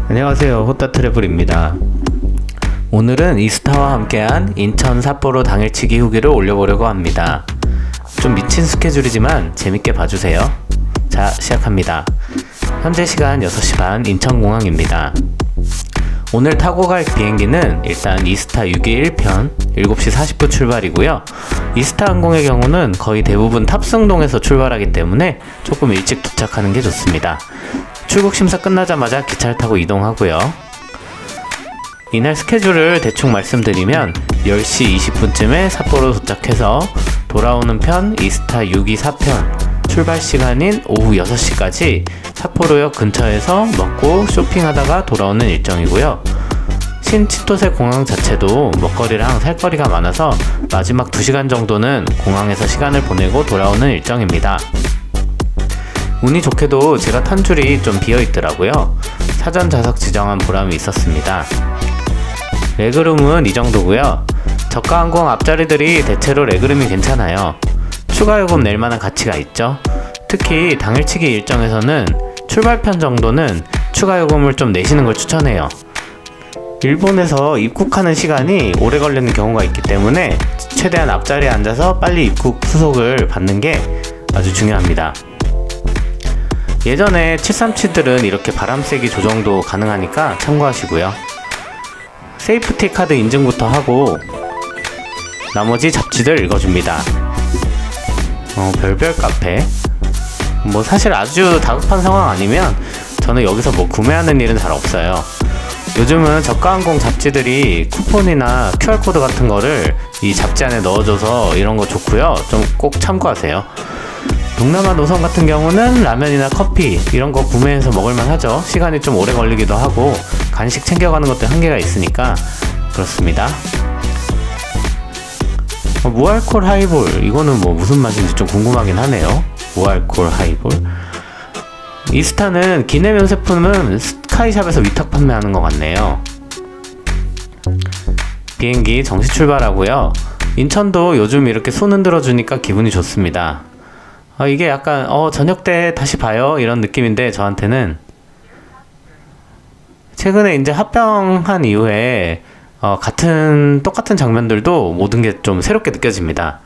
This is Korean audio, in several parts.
안녕하세요, 호따 트래블입니다. 오늘은 이스타와 함께한 인천 삿포로 당일치기 후기를 올려보려고 합니다. 좀 미친 스케줄이지만 재밌게 봐주세요. 자, 시작합니다. 현재 시간 6시 반 인천공항입니다. 오늘 타고 갈 비행기는 일단 이스타 621편 7시 40분 출발이고요. 이스타 항공의 경우는 거의 대부분 탑승동에서 출발하기 때문에 조금 일찍 도착하는 게 좋습니다. 출국 심사 끝나자마자 기차를 타고 이동하고요. 이날 스케줄을 대충 말씀드리면 10시 20분쯤에 삿포로 도착해서 돌아오는 편 이스타 624편 출발 시간인 오후 6시까지 삿포로역 근처에서 먹고 쇼핑하다가 돌아오는 일정이고요. 신치토세 공항 자체도 먹거리랑 살거리가 많아서 마지막 2시간 정도는 공항에서 시간을 보내고 돌아오는 일정입니다. 운이 좋게도 제가 탄 줄이 좀 비어있더라고요. 사전 좌석 지정한 보람이 있었습니다. 레그룸은 이 정도고요. 저가항공 앞자리들이 대체로 레그룸이 괜찮아요. 추가 요금 낼 만한 가치가 있죠. 특히 당일치기 일정에서는 출발편 정도는 추가 요금을 좀 내시는 걸 추천해요. 일본에서 입국하는 시간이 오래 걸리는 경우가 있기 때문에 최대한 앞자리에 앉아서 빨리 입국 수속을 받는 게 아주 중요합니다. 예전에 737들은 이렇게 바람세기 조정도 가능하니까 참고하시고요. 세이프티 카드 인증부터 하고 나머지 잡지들 읽어줍니다. 별별 카페 사실 아주 다급한 상황 아니면 저는 여기서 구매하는 일은 잘 없어요. 요즘은 저가항공 잡지들이 쿠폰이나 QR코드 같은 거를 이 잡지 안에 넣어줘서 이런 거 좋고요. 좀 꼭 참고하세요. 동남아 노선 같은 경우는 라면이나 커피 이런 거 구매해서 먹을만 하죠. 시간이 좀 오래 걸리기도 하고 간식 챙겨가는 것도 한계가 있으니까 그렇습니다. 무알콜 하이볼 이거는 무슨 맛인지 좀 궁금하긴 하네요. 무알콜 하이볼. 이스타는 기내면세품은 스카이샵에서 위탁 판매하는 것 같네요. 비행기 정시 출발하고요. 인천도 요즘 이렇게 손 흔들어 주니까 기분이 좋습니다. 이게 약간 저녁 때 다시 봐요 이런 느낌인데 저한테는 최근에 이제 합병한 이후에 똑같은 장면들도 모든 게 좀 새롭게 느껴집니다.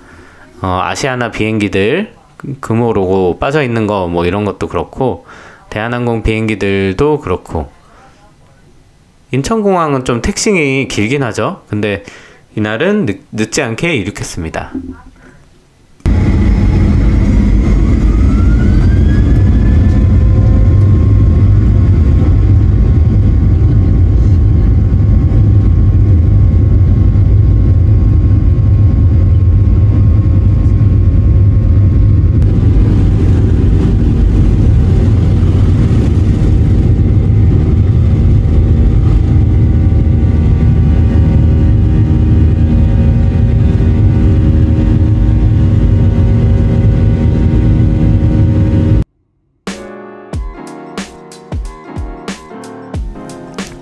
아시아나 비행기들 금호 로고 빠져 있는 거 이런 것도 그렇고 대한항공 비행기들도 그렇고 인천공항은 좀 택싱이 길긴 하죠. 근데 이날은 늦지 않게 이륙했습니다.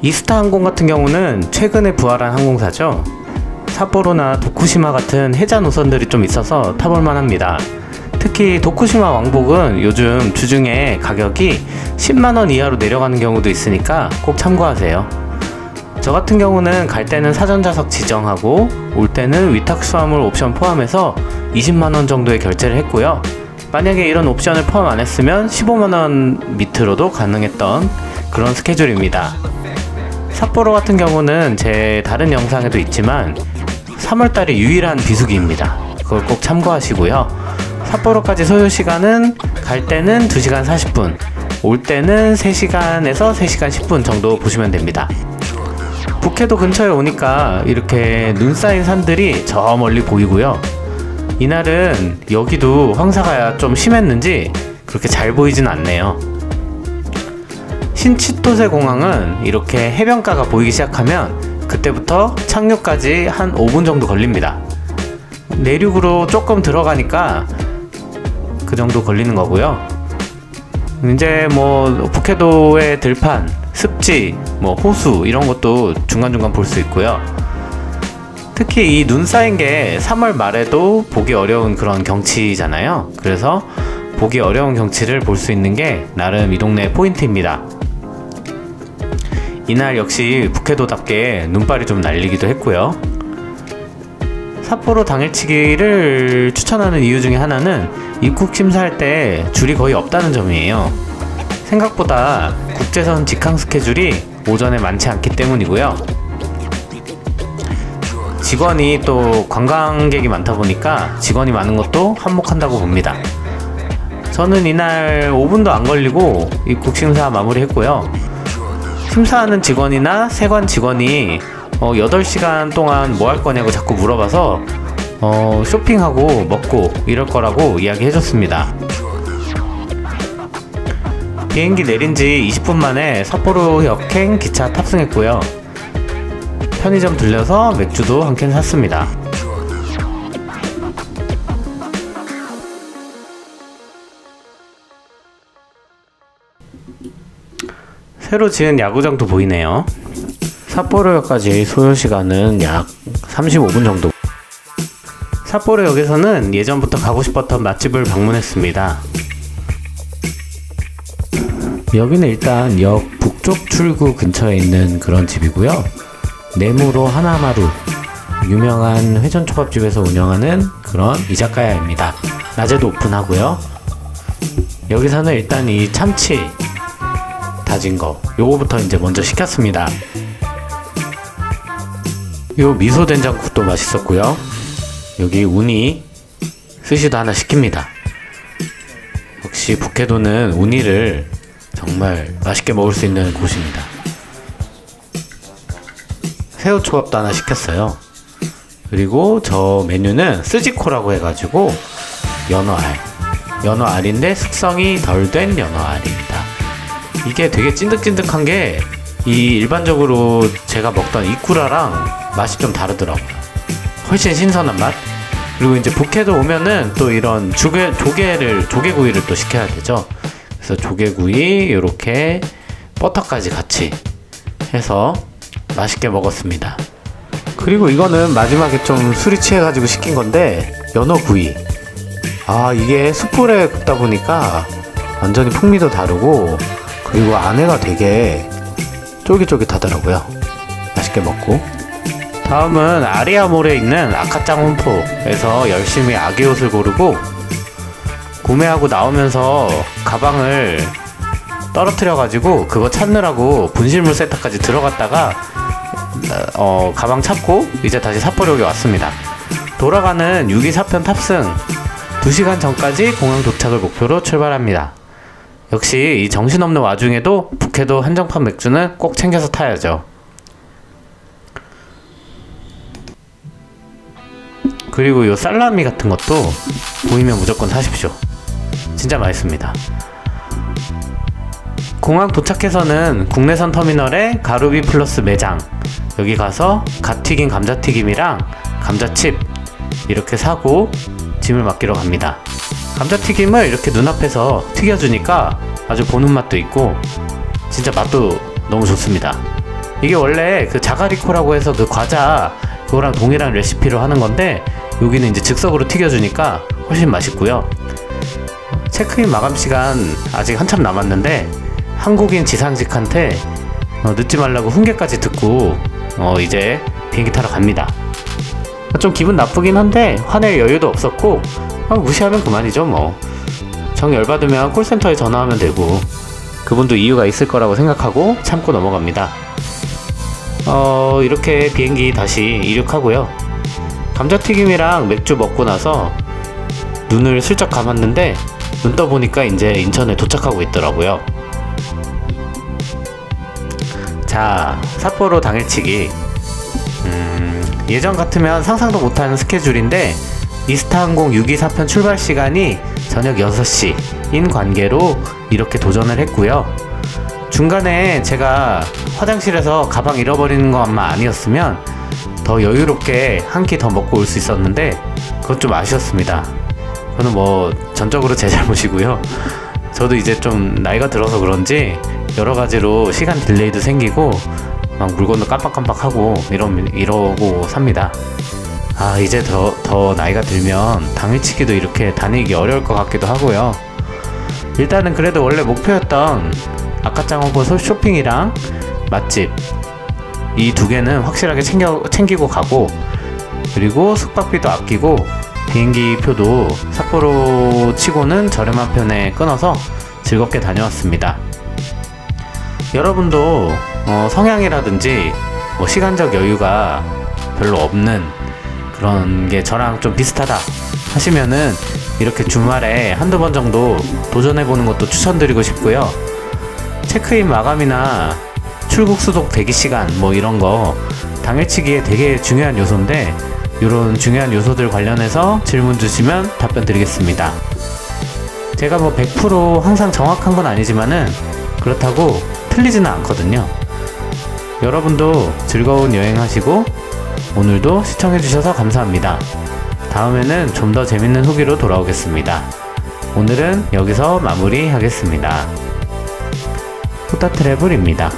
이스타 항공 같은 경우는 최근에 부활한 항공사죠. 삿포로나 도쿠시마 같은 해자 노선들이 좀 있어서 타볼만 합니다. 특히 도쿠시마 왕복은 요즘 주중에 가격이 10만원 이하로 내려가는 경우도 있으니까 꼭 참고하세요. 저 같은 경우는 갈 때는 사전 좌석 지정하고 올 때는 위탁 수화물 옵션 포함해서 20만원 정도의 결제를 했고요. 만약에 이런 옵션을 포함 안 했으면 15만원 밑으로도 가능했던 그런 스케줄입니다. 삿포로 같은 경우는 제 다른 영상에도 있지만 3월달이 유일한 비수기입니다. 그걸 꼭 참고하시고요. 삿포로까지 소요시간은 갈 때는 2시간 40분, 올 때는 3시간에서 3시간 10분 정도 보시면 됩니다. 북해도 근처에 오니까 이렇게 눈 쌓인 산들이 저 멀리 보이고요. 이날은 여기도 황사가 좀 심했는지 그렇게 잘 보이진 않네요. 신치토세 공항은 이렇게 해변가가 보이기 시작하면 그때부터 착륙까지 한 5분 정도 걸립니다. 내륙으로 조금 들어가니까 그 정도 걸리는 거고요. 이제 북해도의 들판, 습지, 호수 이런 것도 중간중간 볼 수 있고요. 특히 이 눈 쌓인 게 3월 말에도 보기 어려운 그런 경치잖아요. 그래서 보기 어려운 경치를 볼 수 있는 게 나름 이 동네의 포인트입니다. 이날 역시 북해도답게 눈발이 좀 날리기도 했고요. 삿포로 당일치기를 추천하는 이유 중에 하나는 입국 심사할 때 줄이 거의 없다는 점이에요. 생각보다 국제선 직항 스케줄이 오전에 많지 않기 때문이고요. 직원이 또 관광객이 많다 보니까 직원이 많은 것도 한몫한다고 봅니다. 저는 이날 5분도 안 걸리고 입국 심사 마무리했고요. 심사하는 직원이나 세관 직원이 8시간 동안 뭐 할 거냐고 자꾸 물어봐서 쇼핑하고 먹고 이럴 거라고 이야기해줬습니다. 비행기 내린 지 20분 만에 삿포로 역행 기차 탑승했고요. 편의점 들려서 맥주도 한 캔 샀습니다. 새로 지은 야구장도 보이네요. 삿포로역까지 소요시간은 약 35분 정도. 삿포로역에서는 예전부터 가고 싶었던 맛집을 방문했습니다. 여기는 일단 역 북쪽 출구 근처에 있는 그런 집이고요. 네무로 하나마루, 유명한 회전초밥집에서 운영하는 그런 이자카야입니다. 낮에도 오픈하고요. 여기서는 일단 이 참치 다진 거 요거부터 이제 먼저 시켰습니다. 요 미소 된장국도 맛있었고요. 여기 우니 스시도 하나 시킵니다. 역시 북해도는 우니를 정말 맛있게 먹을 수 있는 곳입니다. 새우초밥도 하나 시켰어요. 그리고 저 메뉴는 스지코라고 해가지고 연어알인데 숙성이 덜 된 연어알입니다. 이게 되게 찐득찐득한 게 이 일반적으로 제가 먹던 이쿠라랑 맛이 좀 다르더라고요. 훨씬 신선한 맛. 그리고 이제 북해도 오면은 또 이런 조개구이를 또 시켜야 되죠. 그래서 조개구이 이렇게 버터까지 같이 해서 맛있게 먹었습니다. 그리고 이거는 마지막에 좀 술이 취해가지고 시킨 건데 연어구이. 이게 숯불에 굽다 보니까 완전히 풍미도 다르고 그리고 안에가 되게 쫄깃쫄깃하더라고요. 맛있게 먹고. 다음은 아리아몰에 있는 아카짱 홈포에서 열심히 아기 옷을 고르고 구매하고 나오면서 가방을 떨어뜨려가지고 그거 찾느라고 분실물 센터까지 들어갔다가 가방 찾고 이제 다시 삿포로역에 왔습니다. 돌아가는 6.24편 탑승 2시간 전까지 공항 도착을 목표로 출발합니다. 역시 이 정신없는 와중에도 북해도 한정판 맥주는 꼭 챙겨서 타야죠. 그리고 요 살라미 같은 것도 보이면 무조건 사십시오. 진짜 맛있습니다. 공항 도착해서는 국내선 터미널에 가루비 플러스 매장 여기 가서 갓 튀긴 감자튀김이랑 감자칩 이렇게 사고 짐을 맡기러 갑니다. 감자튀김을 이렇게 눈앞에서 튀겨주니까 아주 보는 맛도 있고 진짜 맛도 너무 좋습니다. 이게 원래 그 자가리코라고 해서 그 과자 그거랑 동일한 레시피로 하는 건데 여기는 이제 즉석으로 튀겨주니까 훨씬 맛있고요. 체크인 마감 시간 아직 한참 남았는데 한국인 지상직한테 늦지 말라고 훈계까지 듣고 이제 비행기 타러 갑니다. 좀 기분 나쁘긴 한데 화낼 여유도 없었고 무시하면 그만이죠 뭐. 정 열받으면 콜센터에 전화하면 되고 그분도 이유가 있을 거라고 생각하고 참고 넘어갑니다. 이렇게 비행기 다시 이륙하고요. 감자튀김이랑 맥주 먹고 나서 눈을 슬쩍 감았는데 눈 떠보니까 이제 인천에 도착하고 있더라고요. 자, 삿포로 당일치기. 예전 같으면 상상도 못하는 스케줄인데 이스타항공 624편 출발 시간이 저녁 6시인 관계로 이렇게 도전을 했고요. 중간에 제가 화장실에서 가방 잃어버리는 것만 아니었으면 더 여유롭게 한 끼 더 먹고 올 수 있었는데 그건 좀 아쉬웠습니다. 그거는 뭐 전적으로 제 잘못이고요. 저도 이제 좀 나이가 들어서 그런지 여러가지로 시간 딜레이도 생기고 막 물건도 깜빡깜빡하고 이러고 삽니다. 이제 더 나이가 들면 당일치기도 이렇게 다니기 어려울 것 같기도 하고요. 일단은 그래도 원래 목표였던 아카짱 홈포 쇼핑이랑 맛집 이 두 개는 확실하게 챙기고 가고, 그리고 숙박비도 아끼고 비행기 표도 삿포로 치고는 저렴한 편에 끊어서 즐겁게 다녀왔습니다. 여러분도 성향이라든지 시간적 여유가 별로 없는 그런 게 저랑 좀 비슷하다 하시면은 이렇게 주말에 한두 번 정도 도전해보는 것도 추천드리고 싶고요. 체크인 마감이나 출국 수속 대기시간 이런 거 당일치기에 되게 중요한 요소인데, 이런 중요한 요소들 관련해서 질문 주시면 답변 드리겠습니다. 제가 100% 항상 정확한 건 아니지만은 그렇다고 틀리지는 않거든요. 여러분도 즐거운 여행 하시고 오늘도 시청해주셔서 감사합니다. 다음에는 좀 더 재밌는 후기로 돌아오겠습니다. 오늘은 여기서 마무리하겠습니다. 후다트래블입니다.